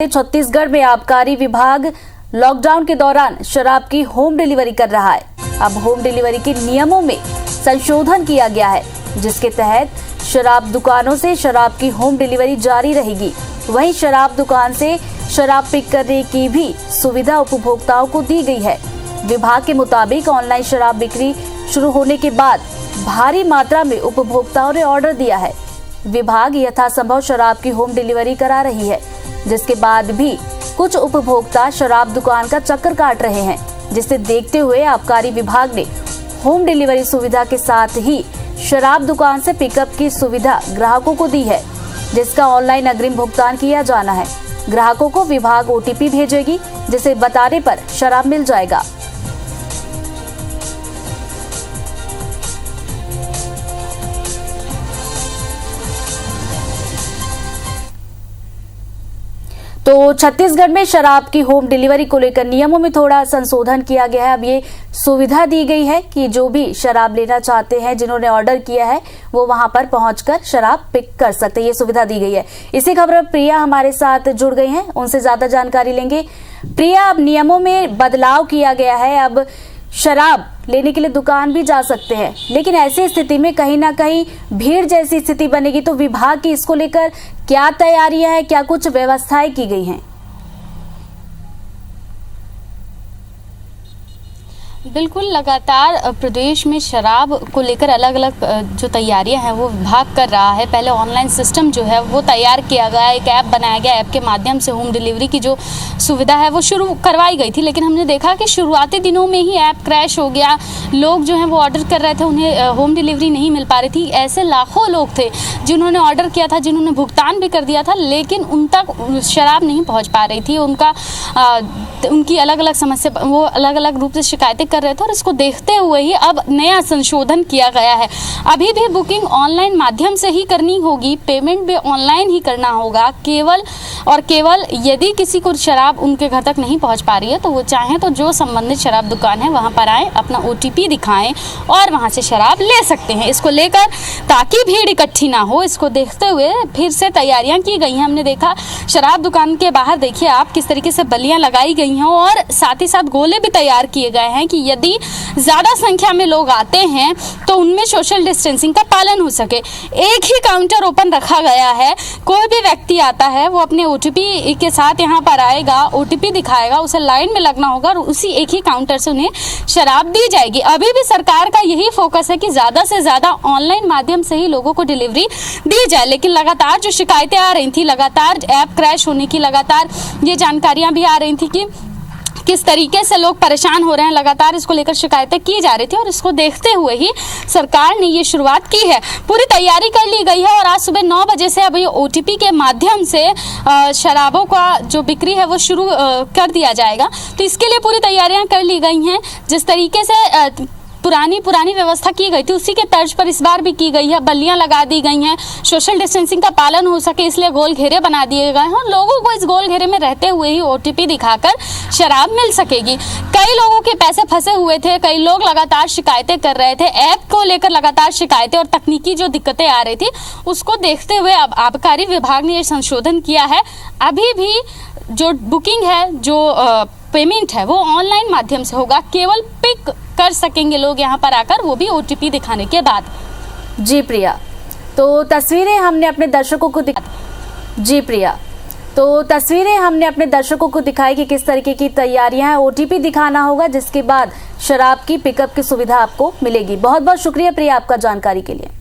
छत्तीसगढ़ में आबकारी विभाग लॉकडाउन के दौरान शराब की होम डिलीवरी कर रहा है। अब होम डिलीवरी के नियमों में संशोधन किया गया है, जिसके तहत शराब दुकानों से शराब की होम डिलीवरी जारी रहेगी। वहीं शराब दुकान से शराब पिक करने की भी सुविधा उपभोक्ताओं को दी गई है। विभाग के मुताबिक ऑनलाइन शराब बिक्री शुरू होने के बाद भारी मात्रा में उपभोक्ताओं ने ऑर्डर दिया है। विभाग यथासंभव शराब की होम डिलीवरी करा रही है, जिसके बाद भी कुछ उपभोक्ता शराब दुकान का चक्कर काट रहे हैं, जिसे देखते हुए आबकारी विभाग ने होम डिलीवरी सुविधा के साथ ही शराब दुकान से पिकअप की सुविधा ग्राहकों को दी है, जिसका ऑनलाइन अग्रिम भुगतान किया जाना है। ग्राहकों को विभाग ओटीपी भेजेगी, जिसे बताने पर शराब मिल जाएगा। तो छत्तीसगढ़ में शराब की होम डिलीवरी को लेकर नियमों में थोड़ा संशोधन किया गया है। अब ये सुविधा दी गई है कि जो भी शराब लेना चाहते हैं, जिन्होंने ऑर्डर किया है, वो वहां पर पहुंचकर शराब पिक कर सकते हैं। ये सुविधा दी गई है। इसी खबर पर प्रिया हमारे साथ जुड़ गई हैं, उनसे ज्यादा जानकारी लेंगे। प्रिया, अब नियमों में बदलाव किया गया है। अब शराब लेने के लिए दुकान भी जा सकते हैं, लेकिन ऐसी स्थिति में कहीं ना कहीं भीड़ जैसी स्थिति बनेगी। तो विभाग की इसको लेकर क्या तैयारियां हैं, क्या कुछ व्यवस्थाएं की गई हैं? बिल्कुल, लगातार प्रदेश में शराब को लेकर अलग अलग जो तैयारियां हैं वो विभाग कर रहा है। पहले ऑनलाइन सिस्टम जो है वो तैयार किया गया, एक ऐप बनाया गया, ऐप के माध्यम से होम डिलीवरी की जो सुविधा है वो शुरू करवाई गई थी। लेकिन हमने देखा कि शुरुआती दिनों में ही ऐप क्रैश हो गया। लोग जो हैं वो ऑर्डर कर रहे थे, उन्हें होम डिलीवरी नहीं मिल पा रही थी। ऐसे लाखों लोग थे जिन्होंने ऑर्डर किया था, जिन्होंने भुगतान भी कर दिया था, लेकिन उन तक शराब नहीं पहुँच पा रही थी। उनकी अलग अलग समस्या, वो अलग अलग रूप से शिकायतें कर रहे थे। और इसको देखते हुए ही अब नया संशोधन किया गया है। अभी भी बुकिंग ऑनलाइन माध्यम से ही करनी होगी, पेमेंट भी ऑनलाइन ही करना होगा। केवल और केवल यदि किसी को शराब उनके घर तक नहीं पहुंच पा रही है तो वो चाहें तो जो संबंधित शराब दुकान है वहां पर आए, अपना ओटीपी दिखाएं और वहां से शराब ले सकते हैं। इसको लेकर ताकि भीड़ इकट्ठी ना हो, इसको देखते हुए फिर से तैयारियां की गई हैं। हमने देखा शराब दुकान के बाहर, देखिए आप, किस तरीके से बल्लियां लगाई गई हैं और साथ ही साथ गोले भी तैयार किए गए हैं कि यदि ज्यादा संख्या में लोग आते हैं तो उनमें सोशल डिस्टेंसिंग का पालन हो सके। एक ही काउंटर ओपन रखा गया है। कोई भी व्यक्ति आता है वो अपने ओटीपी के साथ यहाँ पर आएगा, ओटीपी दिखाएगा, उसे लाइन में लगना होगा और उसी एक ही काउंटर से उन्हें शराब दी जाएगी। अभी भी सरकार का यही फोकस है कि ज्यादा से ज्यादा ऑनलाइन माध्यम से ही लोगों को डिलीवरी दी जाए। लेकिन लगातार जो शिकायतें आ रही थी, लगातार ऐप क्रैश होने की, लगातार ये जानकारियां भी आ रही थी कि किस तरीके से लोग परेशान हो रहे हैं, लगातार इसको लेकर शिकायतें की जा रही थी। और इसको देखते हुए ही सरकार ने ये शुरुआत की है। पूरी तैयारी कर ली गई है और आज सुबह 9 बजे से अभी ओटीपी के माध्यम से शराबों का जो बिक्री है वो शुरू कर दिया जाएगा। तो इसके लिए पूरी तैयारियां कर ली गई हैं। जिस तरीके से पुरानी व्यवस्था की गई थी, उसी के तर्ज पर इस बार भी की गई है। बल्लियां लगा दी गई हैं, सोशल डिस्टेंसिंग का पालन हो सके इसलिए गोल घेरे बना दिए गए हैं और लोगों को इस गोल घेरे में रहते हुए ही ओटीपी दिखाकर शराब मिल सकेगी। कई लोगों के पैसे फंसे हुए थे, कई लोग लगातार शिकायतें कर रहे थे, ऐप को लेकर लगातार शिकायतें और तकनीकी जो दिक्कतें आ रही थी, उसको देखते हुए अब आबकारी विभाग ने ये संशोधन किया है। अभी भी जो बुकिंग है, जो पेमेंट है, वो ऑनलाइन माध्यम से होगा। केवल पिक कर सकेंगे लोग यहाँ पर आकर, वो भी ओटीपी दिखाने के बाद। जी प्रिया, तो तस्वीरें हमने अपने दर्शकों को दिखाई कि किस तरीके की तैयारियां हैं। ओटीपी दिखाना होगा, जिसके बाद शराब की पिकअप की सुविधा आपको मिलेगी। बहुत बहुत शुक्रिया प्रिया आपका जानकारी के लिए।